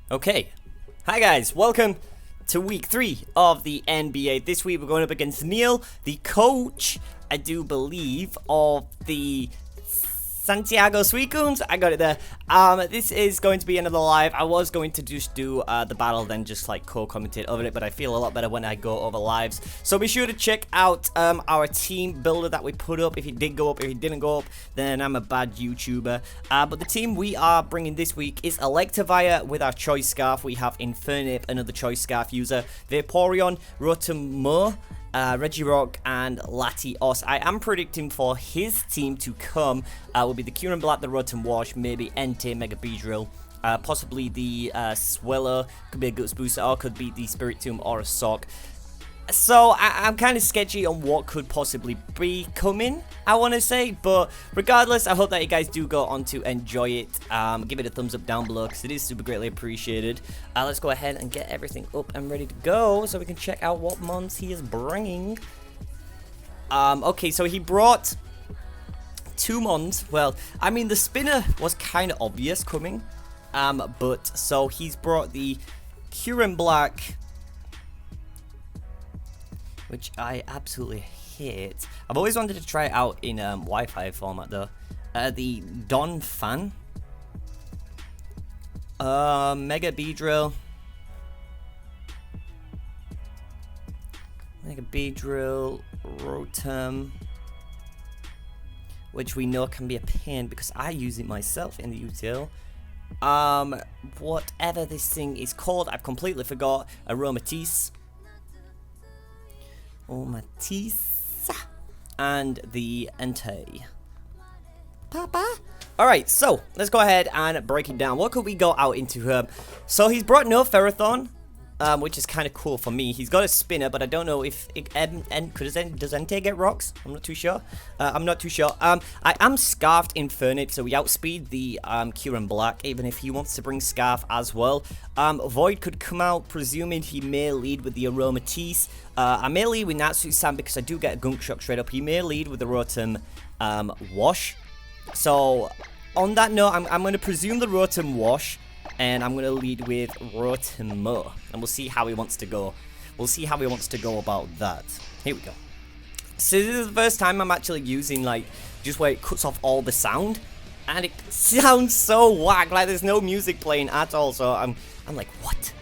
Okay, hi guys, welcome to week 3 of the NBA. This week we're going up against Neil, the coach, I do believe, of the Santiago Suicunes. I got it there. This is going to be another live. I was going to just do the battle, then just like co-commentate over it, but I feel a lot better when I go over lives. So be sure to check out our team builder that we put up. If it did go up, if it didn't go up, then I'm a bad YouTuber. But the team we are bringing this week is Electivire with our choice scarf. We have Infernape, another choice scarf user, Vaporeon, Rotom, Regirock and Latios. I am predicting for his team to come will be the Kyurem Black, the Rotom Wash, maybe Entei, Mega Beedrill, possibly the Swellow, could be a Guts Booster, or could be the Spiritomb or a Sock. So I'm kind of sketchy on what could possibly be coming, I want to say, but regardless, I hope that you guys do go on to enjoy it. Give it a thumbs up down below because it is super greatly appreciated. Let's go ahead and get everything up and ready to go so we can check out what mons he is bringing. Okay, so he brought 2 mons. Well, I mean, the spinner was kind of obvious coming, but so he's brought the Kyurem Black, which I absolutely hate. I've always wanted to try it out in Wi-Fi format though. The Don Fan, Mega Beedrill, Rotom, which we know can be a pain because I use it myself in the util. Whatever this thing is called, I've completely forgot. Aromatisse. Matisse, and the Entei. Papa? Alright, so let's go ahead and break it down. What could we go out into her? So he's brought no Ferrothorn, which is kind of cool for me. He's got a spinner, but I don't know if it, does Entei get rocks? I'm not too sure. I am Scarfed Infernape, so we outspeed the Kyurem Black, even if he wants to bring Scarf as well. Void could come out, presuming he may lead with the Aromatisse. I may lead with Natsu-san because I do get a Gunk Shock straight up. He may lead with the Rotom Wash. So on that note, I'm going to presume the Rotom Wash, and I'm going to lead with Rotom, and we'll see how he wants to go. We'll see how he wants to go about that. Here we go. So this is the first time I'm actually using, like, just where it cuts off all the sound, and it sounds so whack, like there's no music playing at all, so I'm like, what?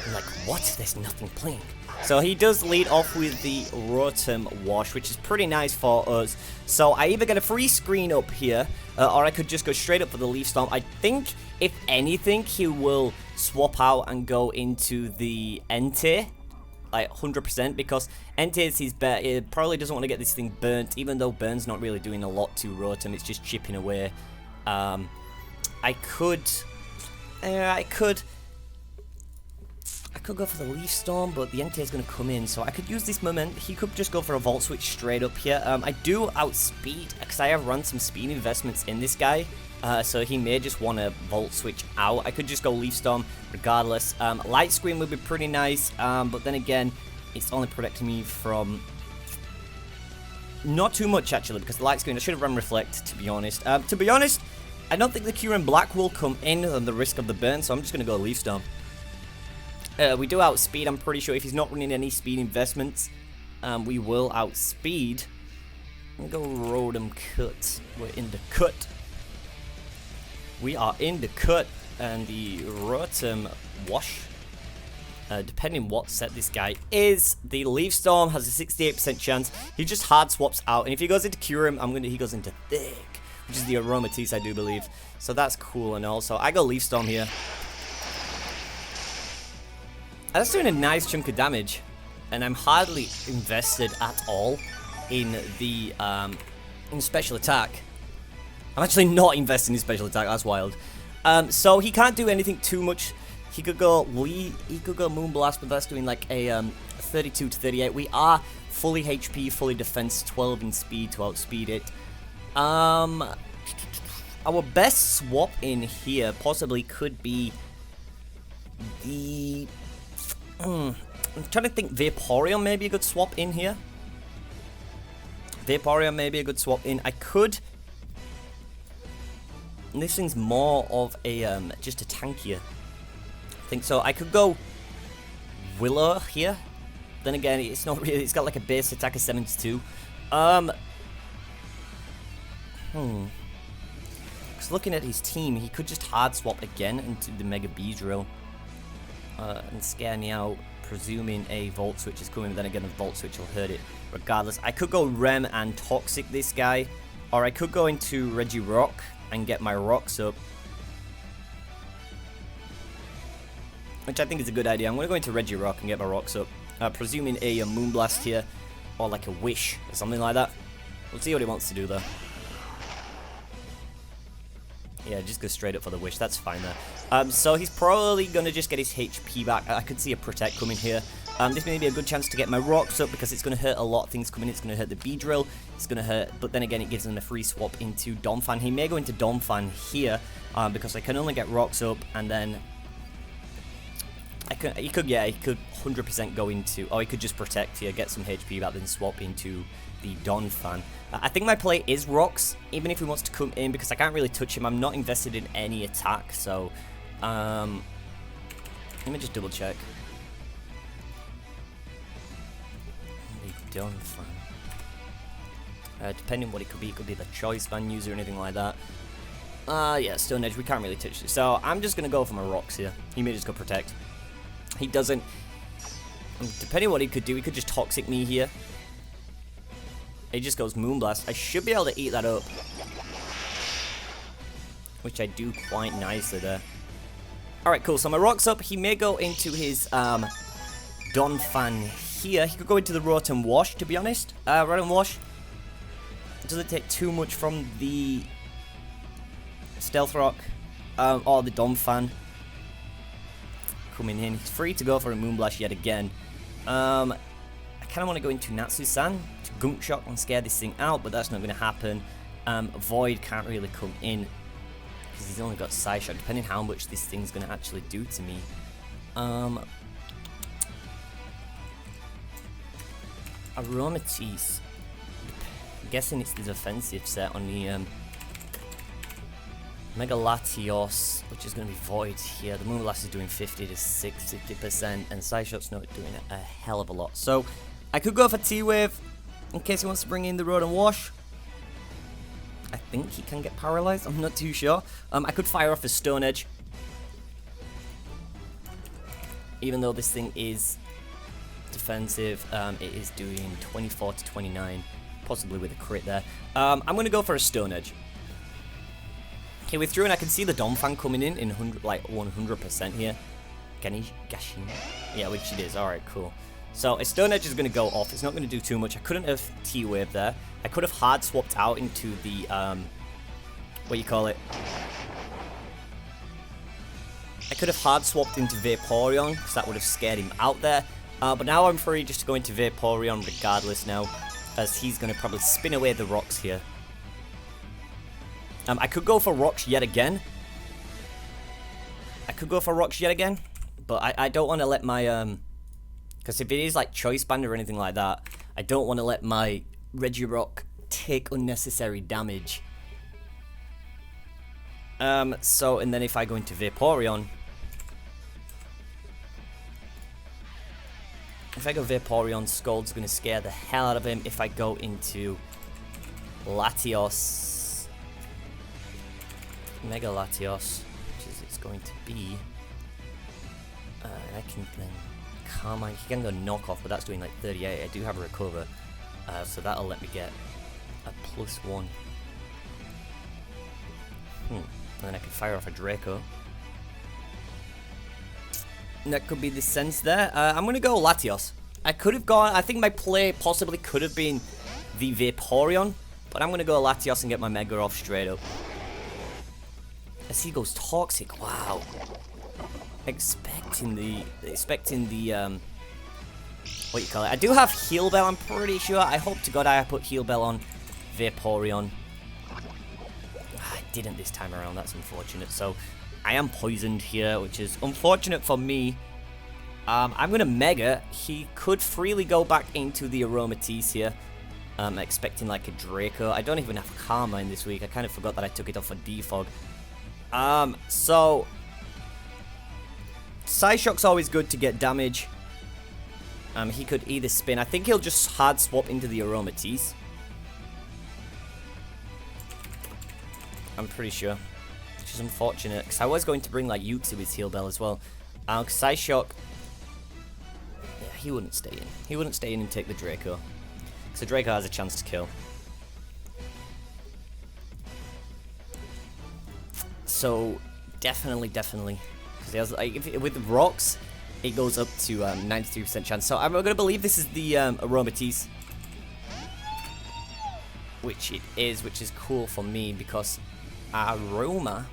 I'm like, what? There's nothing playing. So he does lead off with the Rotom Wash, which is pretty nice for us. So I either get a free screen up here, or I could just go straight up for the Leaf Storm. I think, if anything, he will swap out and go into the Entei, like 100%, because Entei is his bet. He probably doesn't want to get this thing burnt, even though burn's not really doing a lot to Rotom. It's just chipping away. I could go for the Leaf Storm, but the Entei is going to come in, so I could use this moment. He could just go for a Volt Switch straight up here. I do outspeed, because I have run some speed investments in this guy, so he may just want to Volt Switch out. I could just go Leaf Storm regardless. Light Screen would be pretty nice, but then again, it's only protecting me from not too much, actually, because the Light Screen, I should have run Reflect, to be honest. I don't think the Kyurem Black will come in on the risk of the burn, so I'm just going to go Leaf Storm. We do outspeed, I'm pretty sure. If he's not running any speed investments, we will outspeed. I'm going to go Rotom Cut. We're in the cut. We are in the cut. And the Rotom Wash, depending what set this guy is, the Leaf Storm has a 68% chance. He just hard swaps out. And if he goes into Kyurem, he goes into Thick, which is the Aromatisse, I do believe. So that's cool and all. So I go Leaf Storm here. That's doing a nice chunk of damage, and I'm hardly invested at all in the in special attack. I'm actually not investing in special attack. That's wild. So he can't do anything too much. He could go Moonblast, but that's doing like a 32 to 38. We are fully HP, fully defense, 12 in speed to outspeed it. Our best swap in here possibly could be the I'm trying to think. Vaporeon may be a good swap in here. Vaporeon may be a good swap in. I could And this thing's more of a just a tankier I think so. I could go Willow here. Then again, it's not really. It's got like a base attack of 72. Because looking at his team, he could just hard swap again into the Mega Beedrill and scare me out, presuming a Volt Switch is coming. But then again, a Volt Switch will hurt it regardless. I could go Rem and Toxic this guy, or I could go into Regirock and get my rocks up, which I think is a good idea. I'm going to go into Regirock and get my rocks up, presuming a Moonblast here, or like a Wish, or something like that. We'll see what he wants to do there. Yeah, just go straight up for the Wish, that's fine there. So he's probably going to just get his HP back. I could see a Protect coming here. This may be a good chance to get my rocks up because it's going to hurt a lot of things coming in. It's going to hurt the Beedrill, it's going to hurt, but then again it gives him a free swap into Donphan. He may go into Donphan here because I can only get rocks up, and then he could 100% go into, or he could just Protect here, get some HP back, then swap into the Donphan. I think my play is rocks, even if he wants to come in, because I can't really touch him. I'm not invested in any attack, so let me just double check. Donphan. Depending on what it could be the Choice Band user or anything like that. Yeah, Stone Edge, we can't really touch it. So I'm just going to go for my rocks here. He may just go Protect. He doesn't. Depending on what he could do, he could just Toxic me here. He just goes Moonblast. I should be able to eat that up, which I do quite nicely there. Alright, cool. So my rock's up. He may go into his Donphan here. He could go into the Rotom Wash, to be honest. Rotom Wash doesn't take too much from the Stealth Rock or the Donphan coming in. He's free to go for a Moonblast yet again. I kind of want to go into Natsu-san to Gunk Shock and scare this thing out, but that's not going to happen. Void can't really come in because he's only got Side Shot, depending how much this thing's going to actually do to me. Aromatisse. I'm guessing it's the defensive set on the Mega Latios, which is going to be Void here. The Moonblast is doing 50 to 60%, and Side Shot's not doing a hell of a lot. So I could go for T-Wave in case he wants to bring in the Rotom Wash. I think he can get paralyzed. I'm not too sure. I could fire off a Stone Edge, even though this thing is defensive. It is doing 24 to 29, possibly with a crit there. I'm going to go for a Stone Edge. He withdrew, and I can see the Donphan coming in 100% here. Gashin? Yeah, which it is. Alright, cool. So a Stone Edge is going to go off. It's not going to do too much. I couldn't have T-Wave there. I could have hard swapped out into the, what you call it? I could have hard swapped into Vaporeon, because that would have scared him out there. But now I'm free just to go into Vaporeon regardless now, as he's going to probably spin away the rocks here. I could go for rocks yet again. But I don't want to let my, because if it is like Choice Band or anything like that, I don't want to let my Regirock take unnecessary damage. So, and then if I go into Vaporeon, Scold's going to scare the hell out of him. If I go into Latios, Mega Latios, which is it's going to be, I can then Carmine. He can go Knock Off, but that's doing like 38. I do have a Recover, so that'll let me get a +1. And then I can fire off a Draco. And that could be the sense there. I'm going to go Latios. I could have gone, I think my play possibly could have been the Vaporeon, but I'm going to go Latios and get my Mega off straight up. As he goes Toxic, wow. Expecting the what you call it. I do have Heal Bell, I'm pretty sure. I hope to God I put Heal Bell on Vaporeon. I didn't this time around, that's unfortunate. So I am poisoned here, which is unfortunate for me. I'm going to Mega. He could freely go back into the Aromatisse here. Expecting like a Draco. I don't even have Carmine this week. I kind of forgot that I took it off for Defog. So Psyshock's always good to get damage. He could either spin. I think he'll just hard swap into the Aromatisse. I'm pretty sure. Which is unfortunate, because I was going to bring, like, Utsu's Heal Bell as well. Psyshock... Yeah, he wouldn't stay in. He wouldn't stay in and take the Draco. So Draco has a chance to kill. So, definitely. Because he has, like, with rocks, it goes up to 93% chance. So I'm going to believe this is the Aromatisse. Which it is, which is cool for me because Aroma...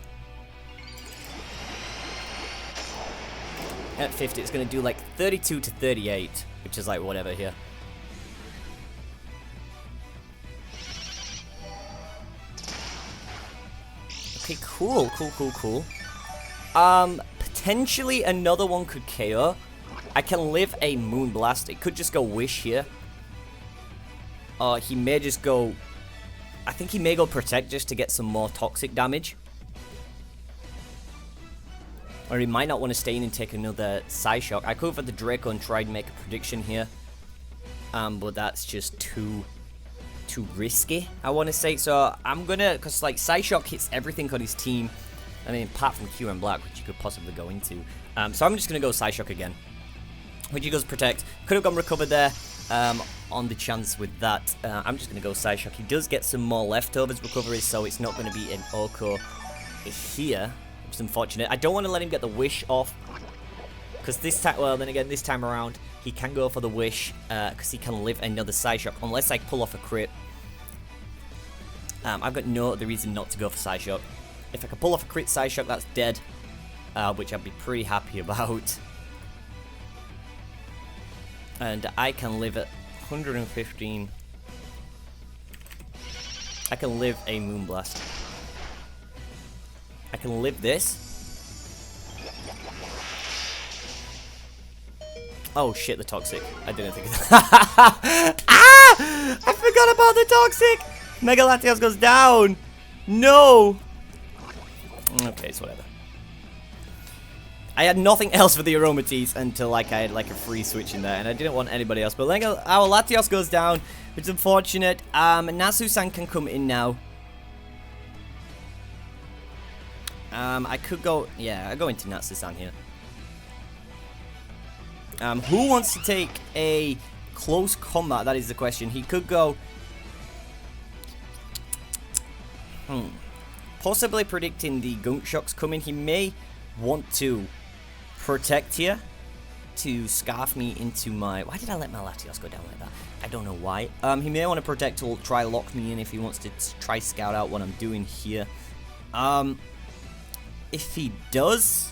At 50, it's going to do like 32 to 38, which is like whatever here. Okay, cool. Potentially another one could KO. I can live a Moonblast. It could just go Wish here. He may just go... I think he may go Protect just to get some more toxic damage. Or he might not want to stay in and take another Psyshock. I could have had the Draco and tried to make a prediction here. But that's just too risky, I want to say. So I'm going to... Because, like, Psyshock hits everything on his team. I mean, apart from Q and Black, which you could possibly go into. So I'm just going to go Psyshock again. Which he goes Protect. Could have gone Recover there. On the chance with that. I'm just going to go Psyshock. He does get some more leftovers recoveries, so it's not going to be an Oko here. Which is unfortunate. I don't want to let him get the Wish off. Because this time, well, then again, this time around, he can go for the Wish. Because he can live another Psyshock. Unless I pull off a crit. I've got no other reason not to go for Psyshock. If I can pull off a crit Psyshock, that's dead. Which I'd be pretty happy about. And I can live at 115. I can live a Moonblast. I can live this. Oh shit, the Toxic. I didn't think of that. Ah! I forgot about the Toxic! Mega Latios goes down! No! Okay, it's whatever. I had nothing else for the Aromatisse until like I had like a free switch in there, and I didn't want anybody else. But then our Latios goes down, which is unfortunate. Natsu-san can come in now. I could go, yeah, I go into Natsu-san here. Who wants to take a close combat? That is the question. He could go. Possibly predicting the Gunk Shocks coming. He may want to Protect here to scarf me into my... Why did I let my Latios go down like that? I don't know why. He may want to Protect to try lock me in if he wants to try scout out what I'm doing here. If he does,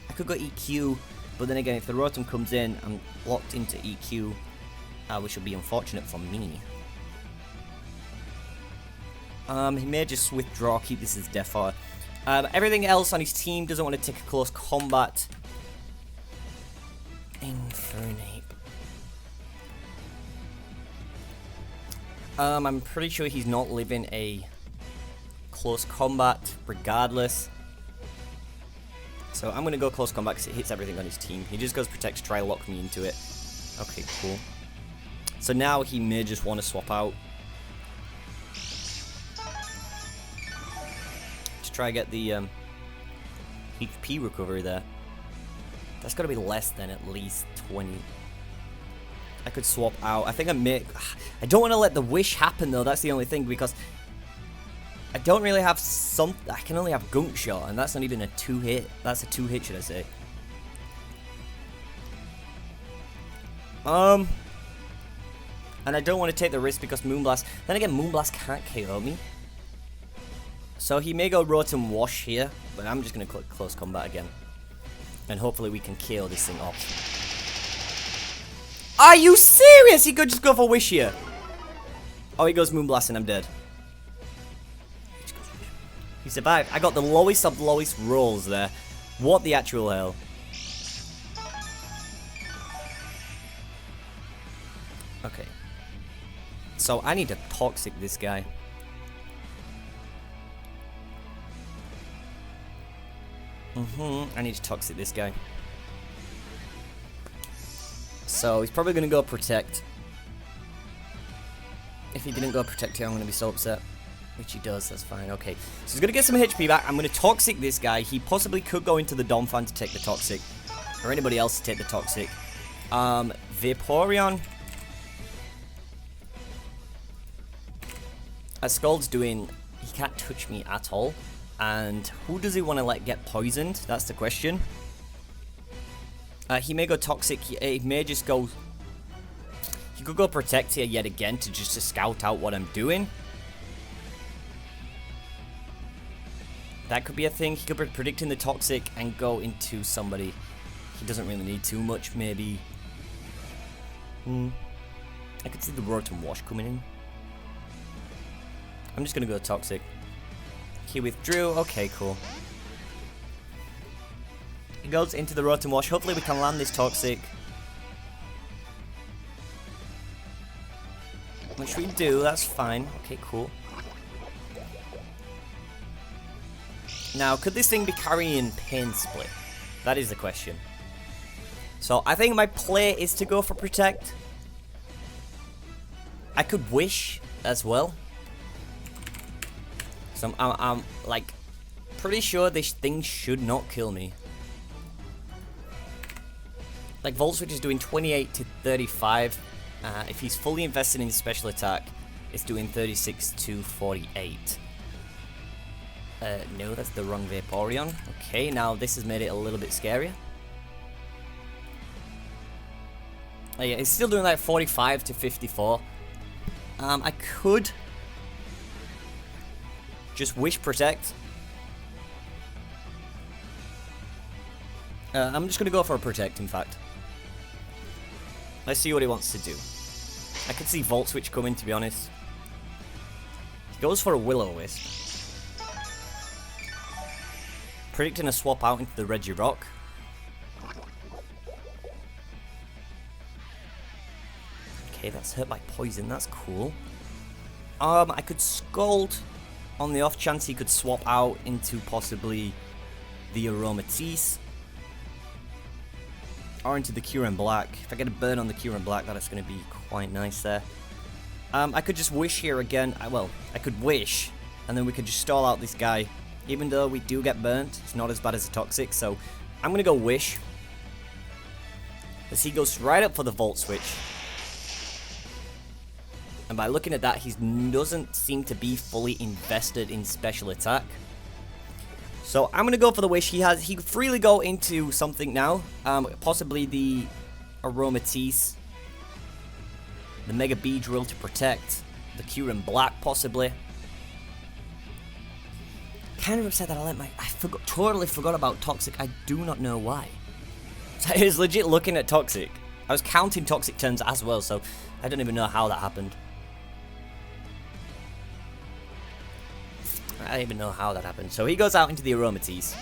I could go EQ, but then again, if the Rotom comes in, I'm locked into EQ, which would be unfortunate for me. He may just withdraw, keep this as Defar. Everything else on his team doesn't want to take a close combat. Infernape. I'm pretty sure he's not living a close combat regardless. So I'm going to go close combat because it hits everything on his team. He just goes Protect to try lock me into it. Okay, cool. So now he may just want to swap out. Try get the HP recovery there. That's got to be less than at least 20. I could swap out. I think I don't want to let the Wish happen though. That's the only thing, because I don't really have I can only have Gunk Shot, and that's not even a 2-hit. That's a 2-hit, should I say? And I don't want to take the risk because Moonblast. Then again, Moonblast can't KO me. So he may go Rotom Wash here, but I'm just going to click Close Combat again. And hopefully we can KO this thing off. Are you serious? He could just go for Wish here. Oh, he goes Moonblast and I'm dead. He survived. I got the lowest of lowest rolls there. What the actual hell? Okay. So I need to Toxic this guy. I need to toxic this guy. So he's probably going to go protect. If he didn't go protect here, I'm going to be so upset. Which he does, that's fine. Okay, so he's going to get some HP back. I'm going to toxic this guy. He possibly could go into the Donphan to take the toxic. Or anybody else to take the toxic. Vaporeon. As Scald's doing, he can't touch me at all. And who does he want to let get poisoned? That's the question. He may go toxic. He may just go... He could go protect here yet again to just to scout out what I'm doing. That could be a thing. He could be predicting the toxic and go into somebody. He doesn't really need too much, maybe. I could see the Rotom Wash coming in. I'm just going to go toxic. He withdrew. Okay, cool. He goes into the Rotom Wash. Hopefully we can land this toxic. Which we do. That's fine. Okay, cool. Now, could this thing be carrying Pain Split? That is the question. So, I think my play is to go for Protect. I could Wish as well. So, I'm like, pretty sure this thing should not kill me. Like, Volt Switch is doing 28 to 35. If he's fully invested in special attack, it's doing 36 to 48. No, that's the wrong Vaporeon. Okay, now this has made it a little bit scarier. Oh yeah, it's still doing like 45 to 54. I could just Wish Protect. I'm just going to go for a Protect, in fact. Let's see what he wants to do. I could see Volt Switch coming, to be honest. He goes for a Will-O-Wisp. Predicting a swap out into the Regirock. Okay, that's hurt by poison. That's cool. I could Scald on the off chance he could swap out into possibly the Aromatisse. Or into the Kyurem Black. If I get a burn on the Kyurem Black, that's going to be quite nice there. I could just Wish here again. Well, I could Wish, and then we could just stall out this guy. Even though we do get burnt, it's not as bad as a Toxic, so I'm going to go Wish. As he goes right up for the Volt Switch. And by looking at that, he doesn't seem to be fully invested in special attack. So I'm going to go for the Wish. He could freely go into something now. Possibly the Aromatisse. The Mega Beedrill to protect. The Kyurem Black, possibly. Kind of upset that I totally forgot about Toxic. I do not know why. So I was legit looking at Toxic. I was counting Toxic turns as well, so I don't even know how that happened. I don't even know how that happened. So he goes out into the Aromatisse.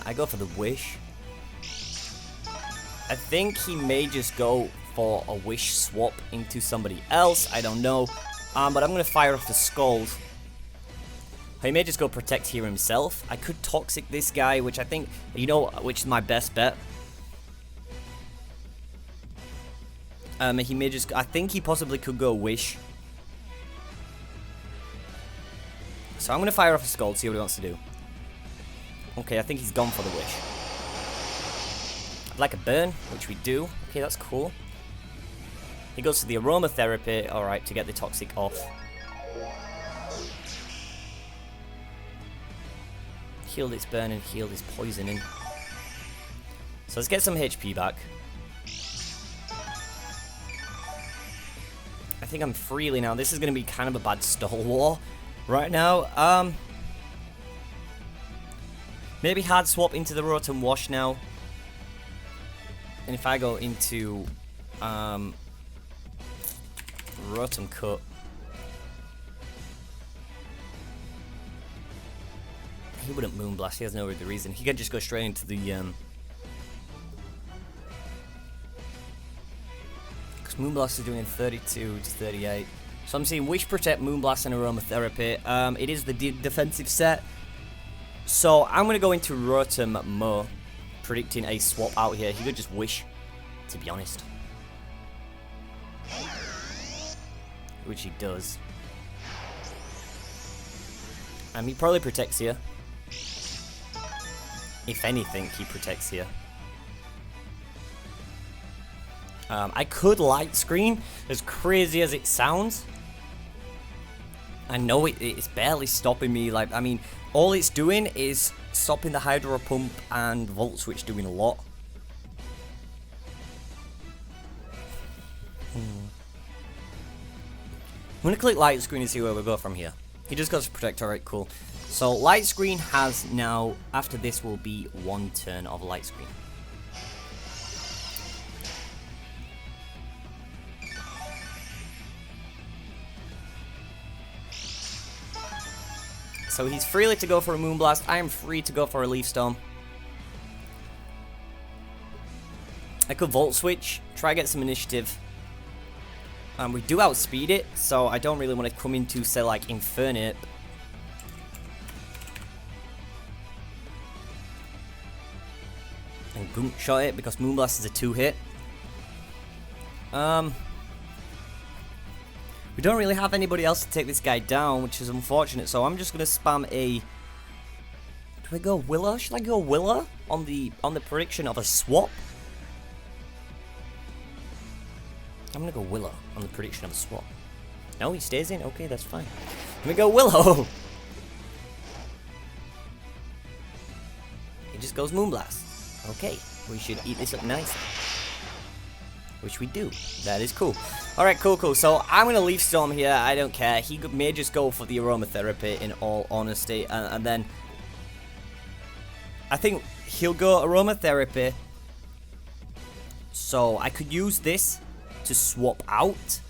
I go for the Wish. I think he may just go for a Wish swap into somebody else. I don't know. But I'm going to fire off the Scald. He may just go Protect here himself. I could Toxic this guy, which I think, you know, which is my best bet. He may just, I think he possibly could go Wish. So I'm going to fire off a Scald, see what he wants to do. Okay, I think he's gone for the Wish. I'd like a burn, which we do. Okay, that's cool. He goes to the Aromatherapy, alright, to get the Toxic off. Heal this burn and heal this poisoning. So let's get some HP back. I think I'm freely now. This is going to be kind of a bad stall war right now. Maybe hard swap into the Rotom Wash now. And if I go into Rotom Cut, he wouldn't Moonblast. He has no other reason. He could just go straight into the Because Moonblast is doing 32 to 38. So I'm seeing Wish, Protect, Moonblast, and Aromatherapy. It is the defensive set. So I'm going to go into Rotom Mo, predicting a swap out here. He could just Wish, to be honest. Which he does. And he probably protects here. If anything, he protects here. I could Light Screen, as crazy as it sounds. I know it's barely stopping me. Like, I mean, all it's doing is stopping the Hydro Pump and Volt Switch doing a lot. I'm going to click Light Screen and see where we go from here. He just goes to Protect. Alright, cool. So, Light Screen has now, after this will be one turn of Light Screen. So he's freely to go for a Moonblast. I am free to go for a Leaf Storm. I could Volt Switch, try get some initiative. We do outspeed it, so I don't really want to come into, say, like, Infernape. And Gunk Shot it, because Moonblast is a 2-hit. We don't really have anybody else to take this guy down, which is unfortunate, so I'm just going to spam a... Do I go Willow? Should I go Willow on the prediction of a swap? I'm going to go Willow on the prediction of a swap. No, he stays in? Okay, that's fine. Let me go Willow! He just goes Moonblast. Okay, we should eat this up nicely. Which we do. That is cool. Alright, cool. So I'm going to Leaf Storm here. I don't care. He may just go for the Aromatherapy in all honesty. And then I think he'll go Aromatherapy. So I could use this to swap out.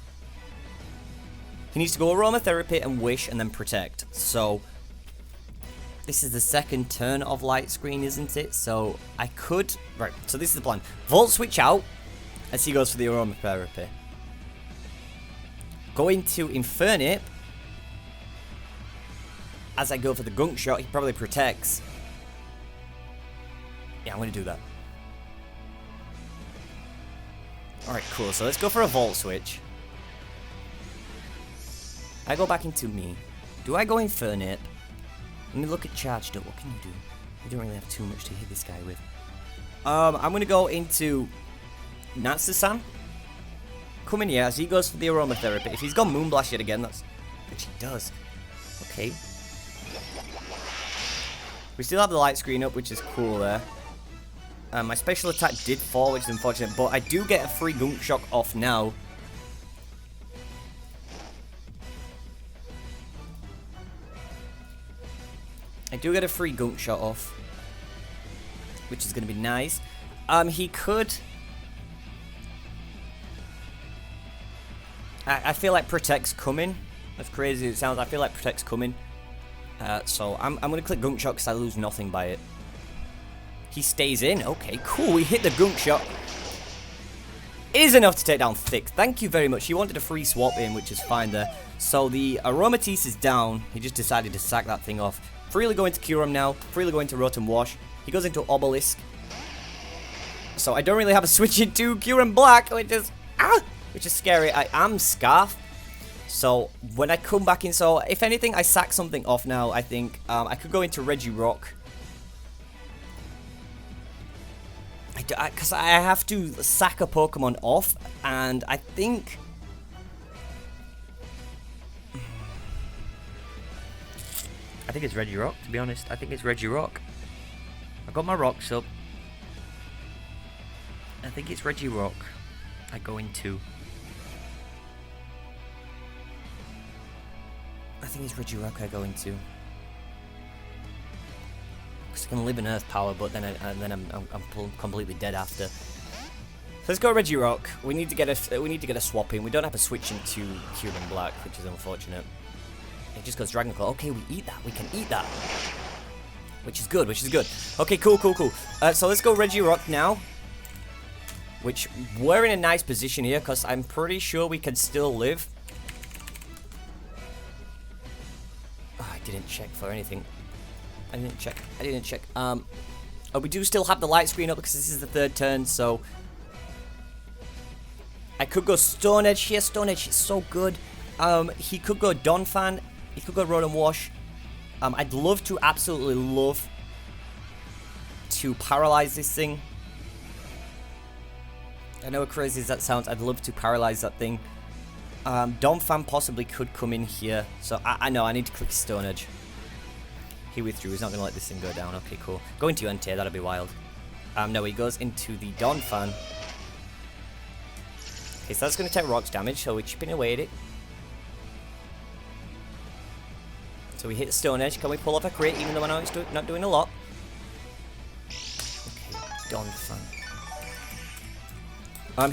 He needs to go Aromatherapy and Wish and then Protect. So this is the second turn of Light Screen, isn't it? So I could... Right, so this is the plan. Volt Switch out. As he goes for the Aromatherapy. Go into Infernape. As I go for the Gunk Shot, he probably protects. Yeah, I'm going to do that. Alright, cool. So let's go for a Volt Switch. I go back into me. Do I go Infernape? Let me look at Charged Up. What can you do? You don't really have too much to hit this guy with. I'm going to go into... Natsu-san, come in here as he goes for the Aromatherapy. If he's got Moonblast yet again, that's... Which he does. Okay. We still have the Light Screen up, which is cool there. My special attack did fall, which is unfortunate, but I do get a free Gunk Shock off now. I do get a free Gunk Shot off, which is going to be nice. He could... I feel like Protect's coming. As crazy as it sounds, I feel like Protect's coming. So I'm going to click Gunk Shot because I lose nothing by it. He stays in. Okay, cool. We hit the Gunk Shot. It is enough to take down Thick. Thank you very much. He wanted a free swap in, which is fine there. So the Aromatisse is down. He just decided to sack that thing off. Freely going to Kyurem now. Freely going to Rotom Wash. He goes into Obelisk. So I don't really have a switch into Kyurem Black, which is... Which is scary. I am Scarf. So when I come back in, so if anything, I sack something off now, I think. I could go into Regirock. Because I have to sack a Pokemon off, and I think... I think it's Regirock, to be honest. I think it's Regirock. I got my rocks up. I think it's Regirock. I go into... I think it's Regirock I go into. Because I can live in Earth Power, but then I'm completely dead after. So let's go Regirock. We need to get a swap in. We don't have a switch into Kyurem Black, which is unfortunate. It just goes Dragon Claw. Okay, we eat that. We can eat that. Which is good. Okay, cool. So let's go Regirock now. Which, we're in a nice position here, because I'm pretty sure we can still live. Oh, I didn't check for anything. I didn't check. Oh, we do still have the light screen up, because this is the 3rd turn, so... I could go Stone Edge here. Stone Edge is so good. He could go Donphan. He could go Rotom Wash. I'd love to, absolutely love to paralyze this thing. I know how crazy as that sounds. I'd love to paralyze that thing. Donphan possibly could come in here. So I know I need to click Stone Edge. He withdrew. He's not going to let this thing go down. Okay, cool. Go into Entei. That'd be wild. No, he goes into the Donphan. Okay, so that's going to take rocks damage. So we're chipping away at it. So we hit Stone Edge. Can we pull off a crit even though I know it's not doing a lot? Okay, Donphan.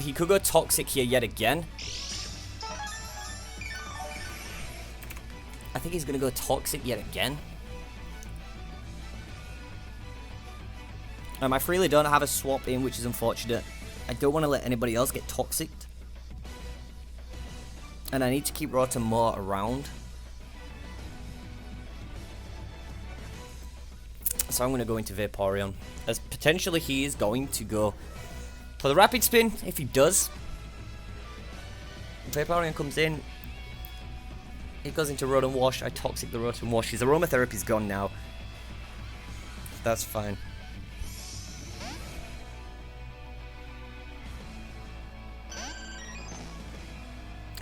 He could go Toxic here yet again. I think he's going to go Toxic yet again. I really don't have a swap in, which is unfortunate. I don't want to let anybody else get Toxic. And I need to keep Rotom more around. So I'm going to go into Vaporeon. As potentially he is going to go for the Rapid Spin. If he does, Vaporeon comes in. It goes into Rotom Wash. I Toxic the Rotom Wash. His Aromatherapy's gone now. That's fine.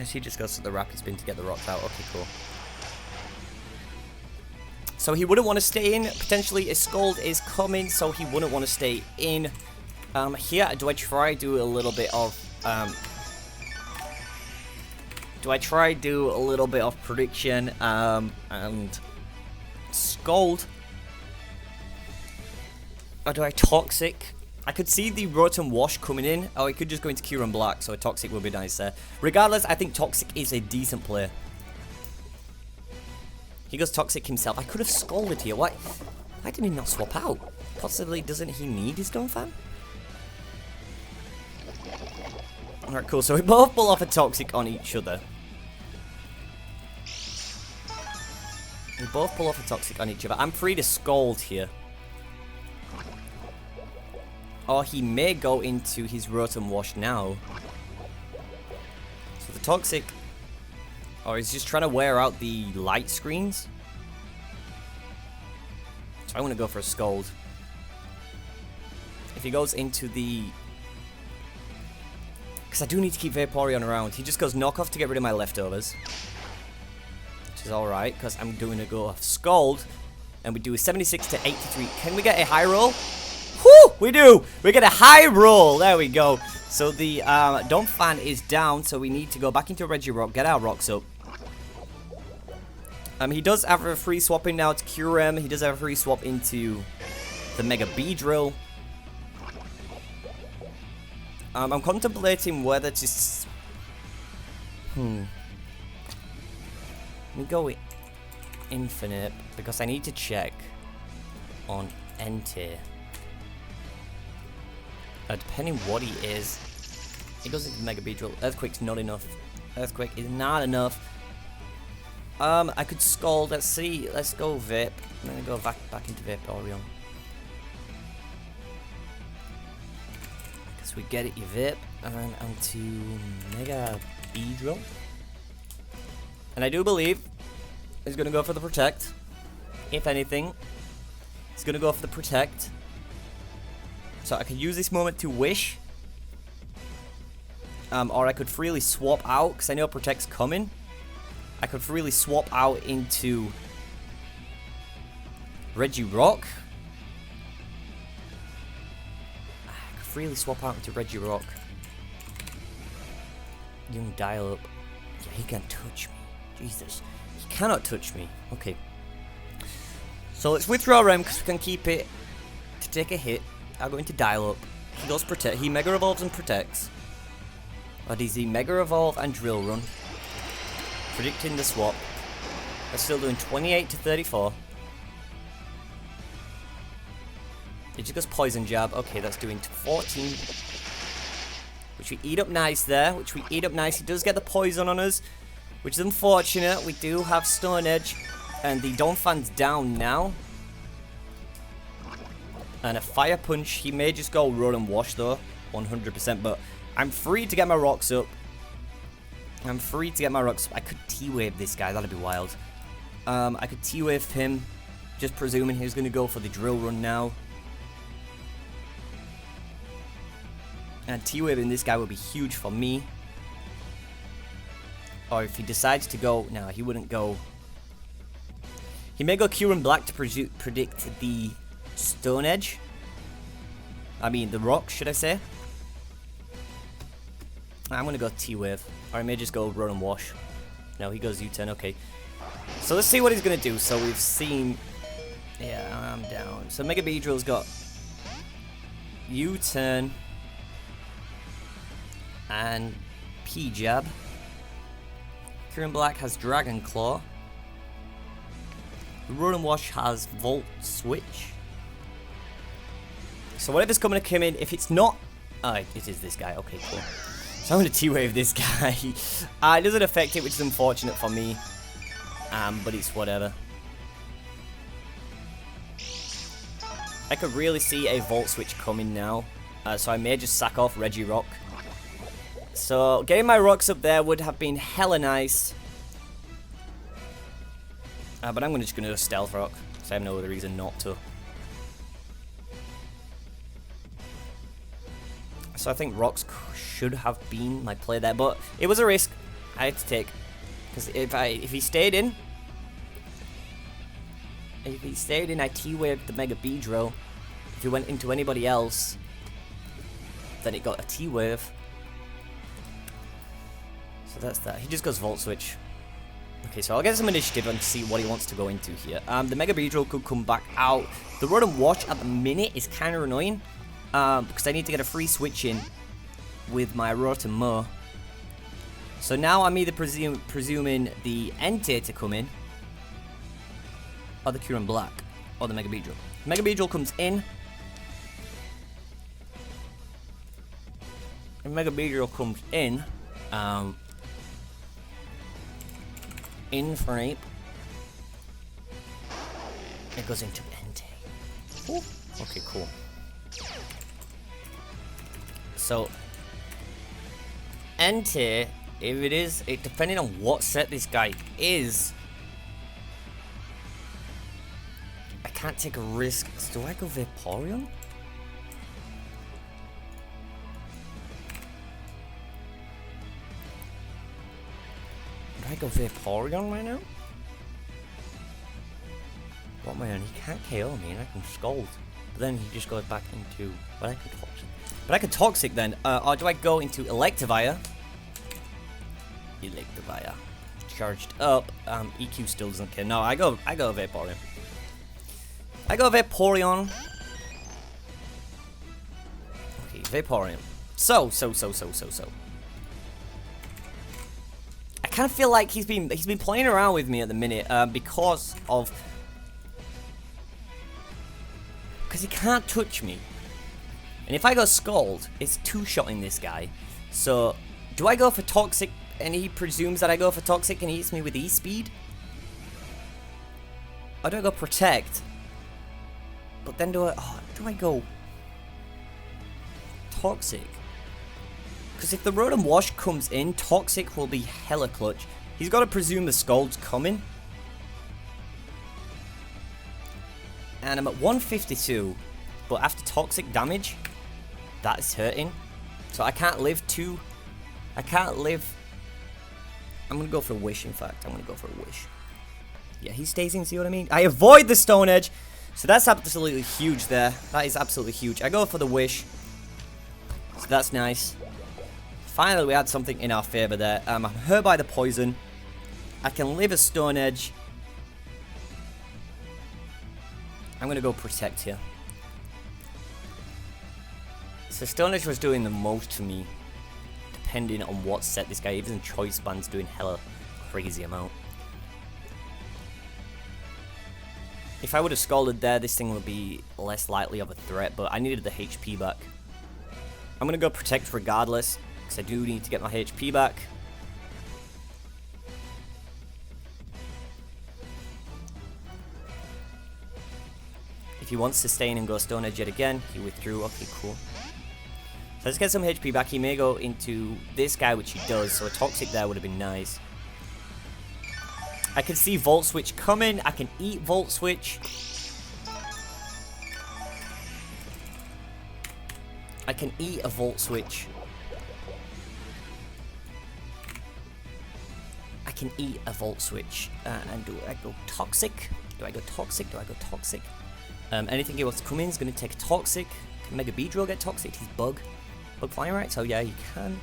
He just goes to the Rapid Spin to get the rocks out. Okay, cool. So he wouldn't want to stay in. Potentially a Scald is coming, so he wouldn't want to stay in. Here, do I try do a little bit of prediction and Scald? Or do I Toxic? I could see the Rotom Wash coming in. Oh, he could just go into Kyurem Black, so a Toxic would be nice there. Regardless, I think Toxic is a decent player. He goes Toxic himself. I could have Scalded here. Why did he not swap out? Possibly doesn't he need his Donphan? Alright, cool. So we both pull off a Toxic on each other. We both pull off a Toxic on each other. I'm free to Scald here. Or he may go into his Rotom Wash now. So the Toxic... Or he's just trying to wear out the light screens. So I'm going to go for a Scald. If he goes into the... Because I do need to keep Vaporeon around. He just goes Knockoff to get rid of my leftovers. Which is alright, because I'm doing a go off Scald. And we do a 76 to 83. Can we get a high roll? Whoo! We do! We get a high roll! There we go. So the Donphan is down, so we need to go back into Regirock, get our rocks up. He does have a free swap in now to Kyurem. He does have a free swap into the Mega Beedrill. I'm contemplating whether to... Let me go with Infinite, because I need to check on Entei. Depending what he is. He goes into Mega Beedrill. Earthquake's not enough. Earthquake is not enough. I could Scald. Let's see. Let's go Vape. I'm gonna go back into Vaporeon. Because we get it, you Vape. And onto Mega Beedrill. And I do believe he's gonna go for the Protect. If anything, he's gonna go for the Protect. So I could use this moment to Wish. Or I could freely swap out, because I know Protect's coming. I could freely swap out into Regirock. I could freely swap out into Regirock. You can dial up. Yeah, he can touch me. Jesus. He cannot touch me. Okay. So let's withdraw Rem, because we can keep it to take a hit. I'll go into Dial Up. He goes Protect. He Mega Evolves and Protects. Or does he Mega Evolve and Drill Run? Predicting the swap. We're still doing 28 to 34. He just goes Poison Jab. Okay, that's doing 14. which we eat up nice there, He does get the poison on us, which is unfortunate. We do have Stone Edge, and the Donphan's down now. And a Fire Punch. He may just go Roar and Wash though, 100%, but I'm free to get my rocks up. I could T-Wave this guy, that'd be wild. I could T-Wave him, just presuming he's going to go for the Drill Run now. And T-Waving this guy would be huge for me. Or if he decides to go... No, he wouldn't go... He may go Kyurem Black to predict the Stone Edge. I mean, the Rock, should I say. I'm going to go T-Wave. Or I may just go Run and Wash. No, he goes U-turn, okay. So let's see what he's going to do. So we've seen... Yeah, I'm down. So Mega Beedrill's got U-turn and P-Jab. Kyurem Black has Dragon Claw. Run and Wash has Volt Switch. So whatever's coming to come in, if it's not... Oh, it is this guy. Okay, cool. So I'm going to T-Wave this guy. It doesn't affect it, which is unfortunate for me. But it's whatever. I could really see a Volt Switch coming now. So I may just sack off Regirock. So getting my rocks up there would have been hella nice. But I'm just going to go Stealth Rock. So I have no other reason not to. So I think rocks should have been my play there. But it was a risk I had to take. Because if he stayed in... I T-Waved the Mega Beedrill. If he went into anybody else, then it got a T-Wave. So that's that. He just goes Volt Switch. Okay, so I'll get some initiative and see what he wants to go into here. The Mega Beedrill could come back out. The Run and Wash at the minute is kind of annoying. Because I need to get a free switch in with my Rotom. So now I'm either presuming the Entei to come in, or the Kyurem Black, or the Mega Beedrill. Mega Beedrill comes in. And Mega Beedrill comes in. In frame. It goes into Entei. Ooh. Okay, cool. So, Entei, if it is, depending on what set this guy is, I can't take a risk. Do I go Vaporeon? Do I go Vaporeon right now? What man? He can't KO me and I can Scald. But then he just goes back into... But I can Toxic. But I can Toxic then. Or do I go into Electivire? Electivire. Charged up. EQ still doesn't care. No, I go Vaporeon. I go Vaporeon. Okay, Vaporeon. So. I kind of feel like he's been playing around with me at the minute because he can't touch me. And if I go Scald, it's two-shotting this guy. So, do I go for Toxic and he presumes that I go for Toxic and he hits me with E-Speed? Or do I go Protect? But then do I go Toxic? Because if the Road and Wash comes in, Toxic will be hella clutch. He's got to presume the Scald's coming. And I'm at 152. But after Toxic damage, that is hurting. So I can't live two. I can't live. I'm going to go for a Wish, in fact. I'm going to go for a Wish. Yeah, he stays in, see what I mean? I avoid the Stone Edge. So that's absolutely huge there. That is absolutely huge. I go for the Wish. So that's nice. Finally, we had something in our favor there. I'm hurt by the poison. I can live a Stone Edge. I'm going to go Protect here. So Stone Edge was doing the most to me. Depending on what set this guy, even Choice Band's doing hella crazy amount. If I would have Scalded there, this thing would be less likely of a threat, but I needed the HP back. I'm going to go Protect regardless. because I do need to get my HP back. If he wants to stay in and go Stone Edge yet again, he withdrew. Okay, cool. So let's get some HP back. He may go into this guy, which he does, so a Toxic there would have been nice. I can see Volt Switch coming. I can eat Volt Switch. I can eat a Volt Switch. I can eat a Volt Switch. And do I go Toxic? Do I go Toxic? Do I go Toxic? Anything he wants to come in is going to take a Toxic. Can Mega Beedrill get Toxic? He's Bug. Bug Flying, right? So yeah, you can.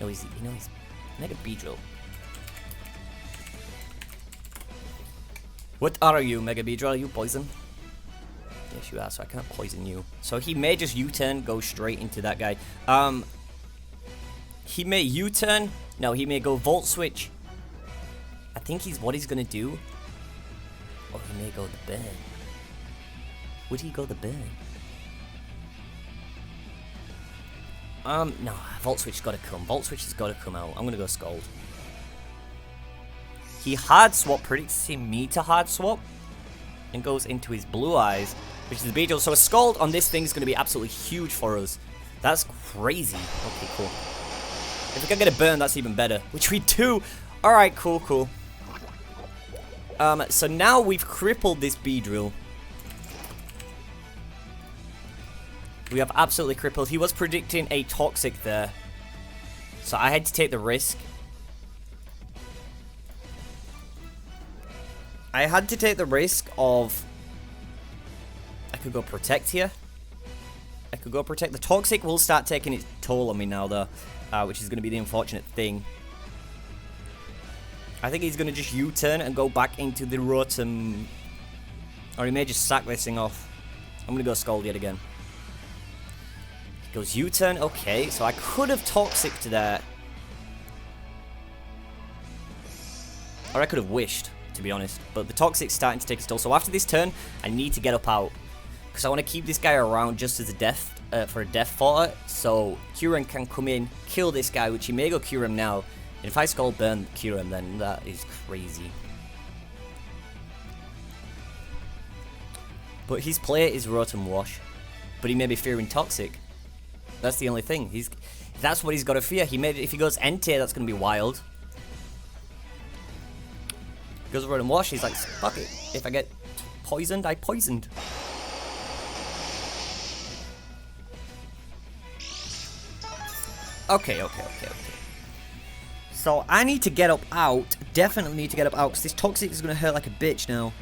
No, he's Mega Beedrill. What are you, Mega Beedrill? Are you poison? Yes, you are, so I can't poison you. So he may just U-turn, go straight into that guy. He may U-turn. No, he may go Volt Switch. I think what he's going to do. Or he may go the Burn. Would he go the Burn? No, Volt Switch's got to come. Volt Switch has got to come out. I'm going to go Scald. He hard swap, predicts me to hard swap, and goes into his Blue Eyes, which is the Beedrill. So a Scald on this thing is going to be absolutely huge for us. That's crazy. Okay, cool. If we can get a burn, that's even better, which we do. Alright, cool, cool. So now we've crippled this Beedrill. We have absolutely crippled. He was predicting a Toxic there, so I had to take the risk. I had to take the risk of... I could go Protect here. I could go Protect. The Toxic will start taking its toll on me now, though, which is going to be the unfortunate thing. I think he's going to just U-turn and go back into the Rotom. Or he may just sack this thing off. I'm going to go Scald yet again. He goes U-turn. Okay, so I could have Toxic to that. Or I could have wished, to be honest. But the Toxic's starting to take its toll. So after this turn, I need to get up out. Because I want to keep this guy around just as a death, for a death fodder. So Kyurem can come in, kill this guy, which he may go Kyurem now. And if I Scald Burn Kyurem, then that is crazy. But his play is Rotom Wash. But he may be fearing Toxic. That's the only thing. That's what he's got to fear. If he goes Entei, that's going to be wild. He goes Rotom Wash, he's like, fuck it. If I get poisoned, I poisoned. Okay. So I need to get up out. Definitely need to get up out, because this Toxic is going to hurt like a bitch now.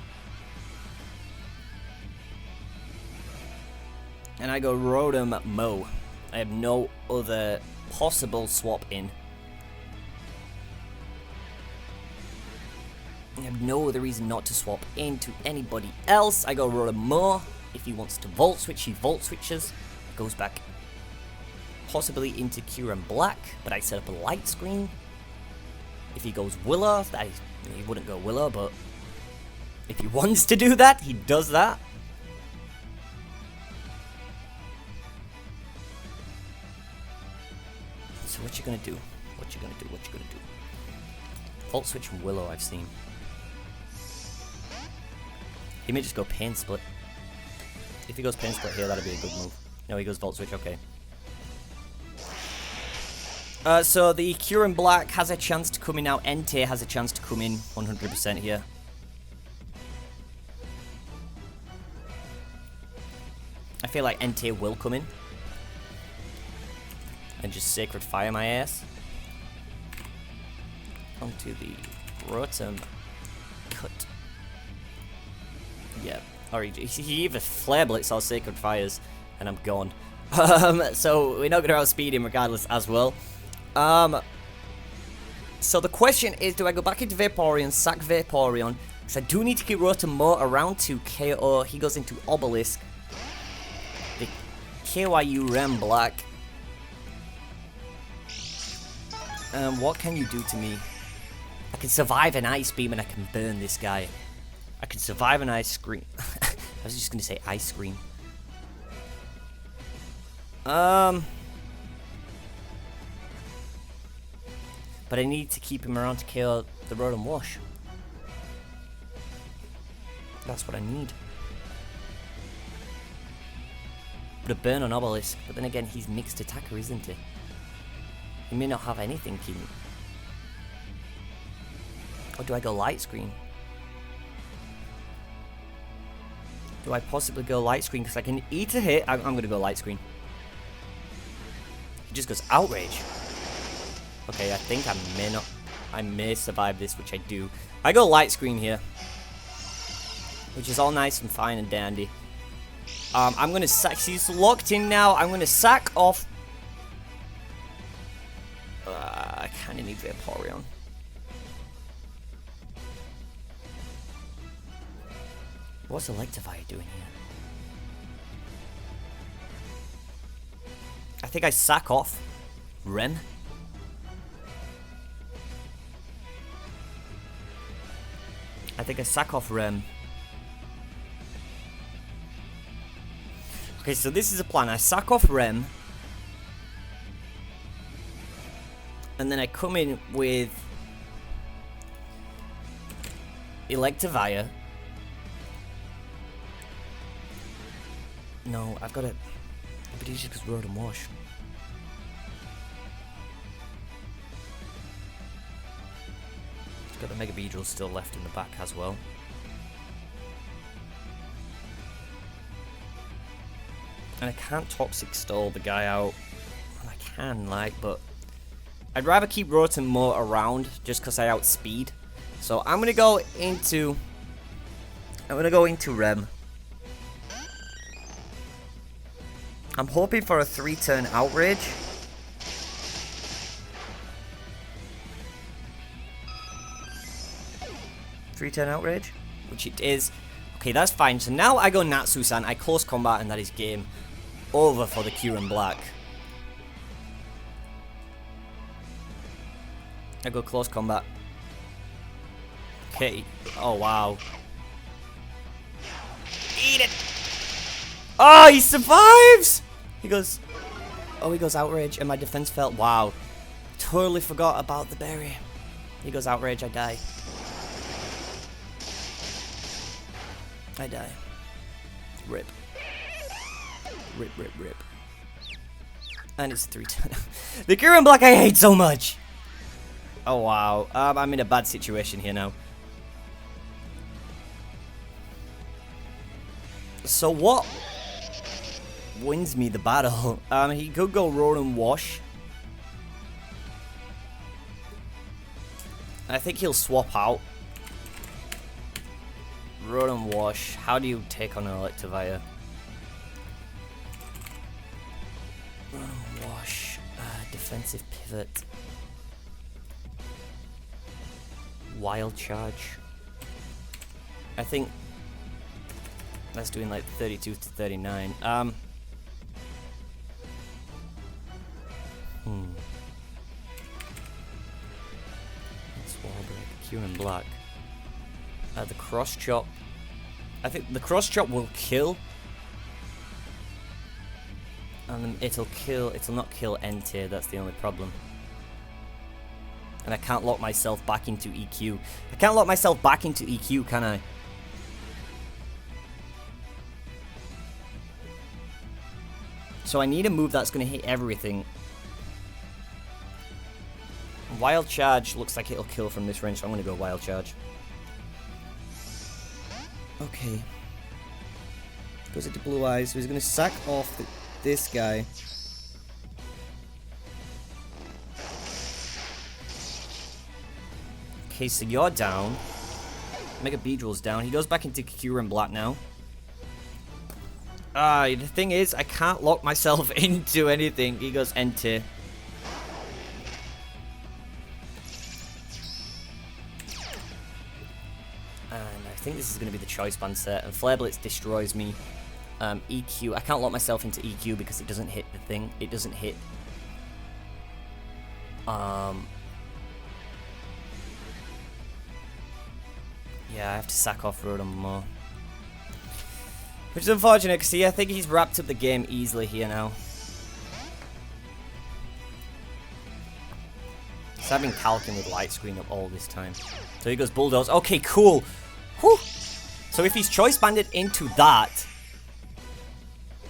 And I go Rotom Mo. I have no other possible swap in. I have no other reason not to swap into anybody else. I go Rotom Mo. If he wants to Volt Switch, he Volt Switches. Goes back possibly into Kyurem Black, but I set up a Light Screen. If he goes Willow, he wouldn't go Willow, but if he wants to do that, he does that. So what you gonna do? What you gonna do? Volt Switch from Willow, I've seen. He may just go Pain Split. If he goes Pain Split here, that'd be a good move. No, he goes Volt Switch, okay. So the Kyurem Black has a chance to come in now. Entei has a chance to come in 100% here. I feel like Entei will come in. And just Sacred Fire my ass. Onto the Rotom Cut. Yeah. Or he either Flare Blitz or Sacred Fires, and I'm gone. So we're not going to outspeed him regardless as well. So the question is, do I go back into Vaporeon, sack Vaporeon? Because I do need to keep Rotom Mo around to KO. He goes into Obelisk. The KYU Rem Black. What can you do to me? I can survive an Ice Beam and I can burn this guy. I can survive an Ice Scream. I was just going to say Ice Scream. But I need to keep him around to kill the Rotom Wash. That's what I need. But a burn on Obelisk, but then again, he's mixed attacker, isn't he? He may not have anything in. Or do I go Light Screen? Do I possibly go Light Screen? Because I can eat a hit. I'm going to go Light Screen. He just goes Outrage. Okay, I think I may survive this, which I do. I go Light Screen here. Which is all nice and fine and dandy. I'm going to sack. He's locked in now. I'm going to sack off. I kind of need Vaporeon. What's Electivire doing here? I think I sack off Rem. Okay, so this is a plan. I sack off Rem. And then I come in with Electivire. No, I've got it. But he's just Rotom Wash. He's got the Mega Beedrill still left in the back as well. And I can't Toxic Stall the guy out. Well, I can, like, but I'd rather keep Rotom more around just because I outspeed. So I'm gonna go into Rem. I'm hoping for a 3-turn Outrage. Which it is. Okay, that's fine. So now I go Natsu-san, I close combat, and that is game over for the Kyurem Black. I go close combat. Okay. Oh, wow. Eat it! Oh, he survives! He goes Outrage, and my defense fell. Wow. Totally forgot about the berry. He goes Outrage, I die. Rip. Rip. And it's 3-turn. The Kyurem Black I hate so much! Oh, wow. I'm in a bad situation here now. So what wins me the battle? He could go Rotom Wash. I think he'll swap out. Rotom Wash. How do you take on an Electivire? Rotom Wash. Defensive Pivot. Wild Charge. I think that's doing like 32 to 39. It's Wall Break. Kyurem Black. The Cross Chop. I think the Cross Chop will kill. And it'll not kill Entei, that's the only problem. And I can't lock myself back into EQ. I can't lock myself back into EQ, can I? So I need a move that's going to hit everything. Wild Charge looks like it'll kill from this range, so I'm going to go Wild Charge. Okay. Goes into Blue Eyes, so he's going to sack off this guy. Okay, so you're down. Mega Beedrill's down. He goes back into Kyurem Black now. The thing is, I can't lock myself into anything. He goes Entei. And I think this is going to be the Choice Band set. And Flare Blitz destroys me. EQ. I can't lock myself into EQ because it doesn't hit the thing. It doesn't hit. Yeah, I have to sack off Rotom more. Which is unfortunate, because I think he's wrapped up the game easily here now. So I've been calcing with light screen up all this time. So he goes Bulldoze. Okay, cool. Whew. So if he's Choice Banded into that...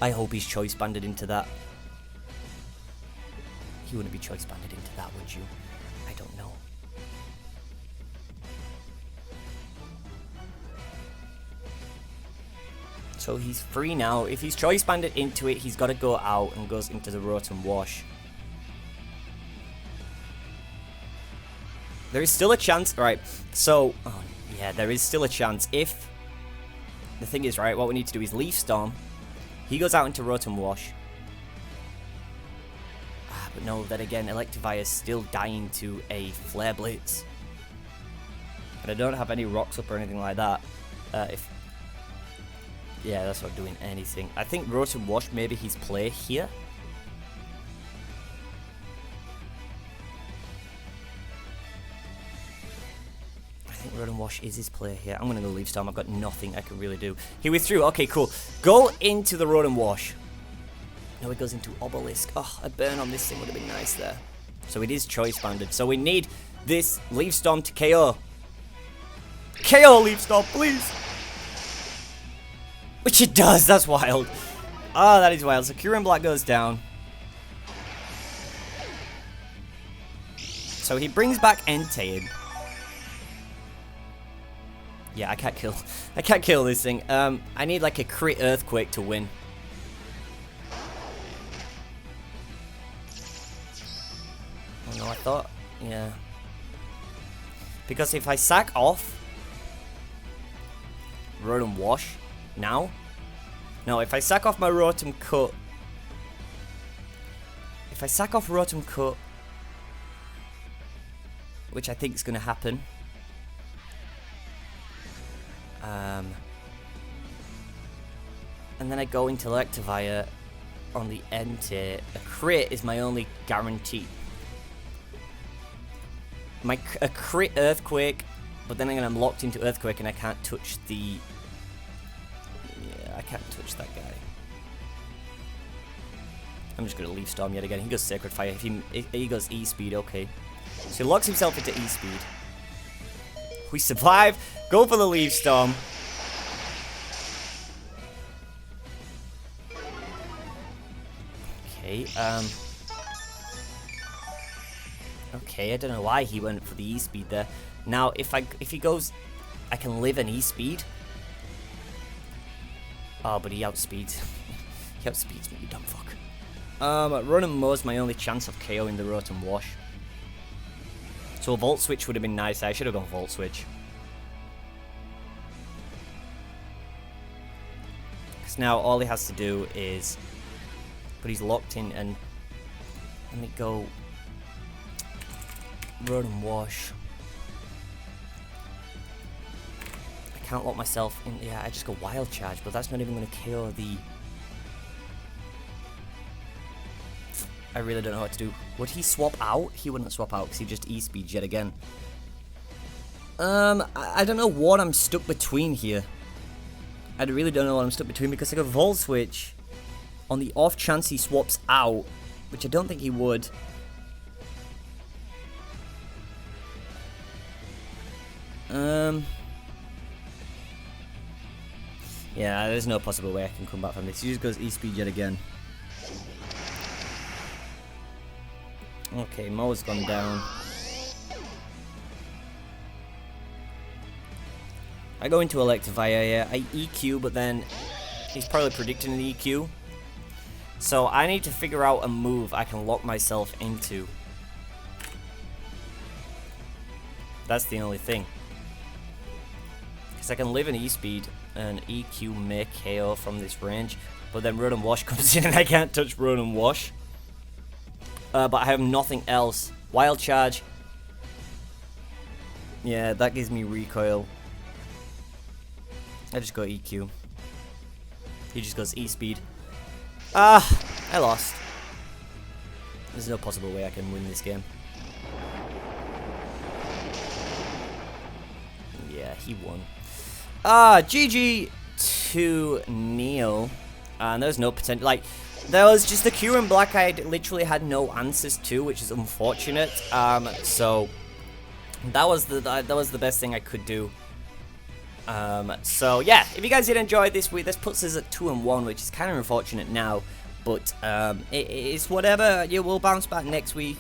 I hope he's Choice Banded into that. You wouldn't be Choice Banded into that, would you? I don't know. So he's free now. If he's Choice Banded into it, he's got to go out and goes into the Rotom Wash. There is still a chance, right? So, oh, yeah, there is still a chance. If the thing is, right, what we need to do is Leaf Storm. He goes out into Rotom Wash. But no, then again, Electivire is still dying to a Flare Blitz. And I don't have any rocks up or anything like that. Yeah, that's not doing anything. I think Rotom Wash, maybe his play here. I think Rotom Wash is his play here. I'm going to go Leaf Storm. I've got nothing I can really do. He withdrew. Okay, cool. Go into the Rotom Wash. No, it goes into Obelisk. Oh, a burn on this thing would have been nice there. So it is Choice Banded. So we need this Leaf Storm to KO. KO Leaf Storm, please. Which it does. That's wild. Oh, that is wild. So Kyurem Black goes down. So he brings back Entei. Yeah, I can't kill this thing. I need like a crit Earthquake to win. Oh no, I thought, yeah. Because if I sack off Rotom Wash now, no, if I sack off my Rotom Cut, if I sack off Rotom Cut, which I think is going to happen. And then I go into Electivire on the Entei. A crit is my only guarantee. A crit Earthquake, but then again I'm locked into Earthquake and I can't touch the... Yeah, I can't touch that guy. I'm just going to Leaf Storm yet again. He goes Sacred Fire. If he goes E-Speed, okay. So he locks himself into E-Speed. We survive. Go for the Leaf Storm. Okay, okay, I don't know why he went for the E-Speed there. Now, if he goes, I can live an E-Speed. Oh, but he outspeeds. He outspeeds me, you dumb fuck. Rotom Moo's my only chance of KOing the Rotom Wash. So a Volt Switch would have been nice. I should have gone Volt Switch. Because now all he has to do is... But he's locked in and... Let me go... Rotom Wash. I can't lock myself in... Yeah, I just go Wild Charge, but that's not even going to KO the... I really don't know what to do. Would he swap out? He wouldn't swap out because he just E-Speeds yet again. I don't know what I'm stuck between here. I really don't know what I'm stuck between because I got Volt Switch on the off chance he swaps out, which I don't think he would. Yeah, there's no possible way I can come back from this. He just goes E-Speed yet again. Okay, Mo's gone down. I go into Electivire, yeah. I EQ, but then he's probably predicting an EQ. So I need to figure out a move I can lock myself into. That's the only thing. Because I can live in E-Speed and EQ may KO from this range. But then Rotom Wash comes in and I can't touch Rotom Wash. But I have nothing else. Wild Charge. Yeah, that gives me recoil. I just go EQ. He just goes E-Speed. Ah, I lost. There's no possible way I can win this game. Yeah, he won. GG to Neil. And there's no potential. Like, there was just a Q in black I literally had no answers to, which is unfortunate. So that was the best thing I could do. So yeah, if you guys did enjoy this week, this puts us at 2-1, which is kind of unfortunate now, but it's whatever. Yeah, we'll bounce back next week.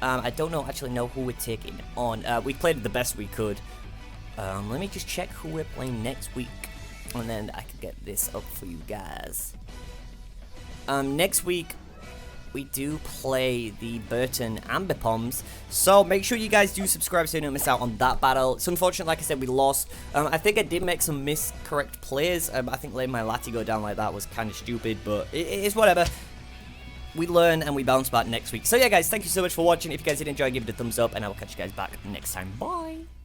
I don't actually know who we're taking on. We played the best we could. Let me just check who we're playing next week, and then I can get this up for you guys. Next week, we do play the Burton Ambipoms, so make sure you guys do subscribe so you don't miss out on that battle. It's unfortunate, like I said, we lost. I think I did make some miscorrect plays. I think letting my Latigo down like that was kind of stupid, but it is whatever. We learn and we bounce back next week. So yeah, guys, thank you so much for watching. If you guys did enjoy, give it a thumbs up, and I will catch you guys back next time. Bye!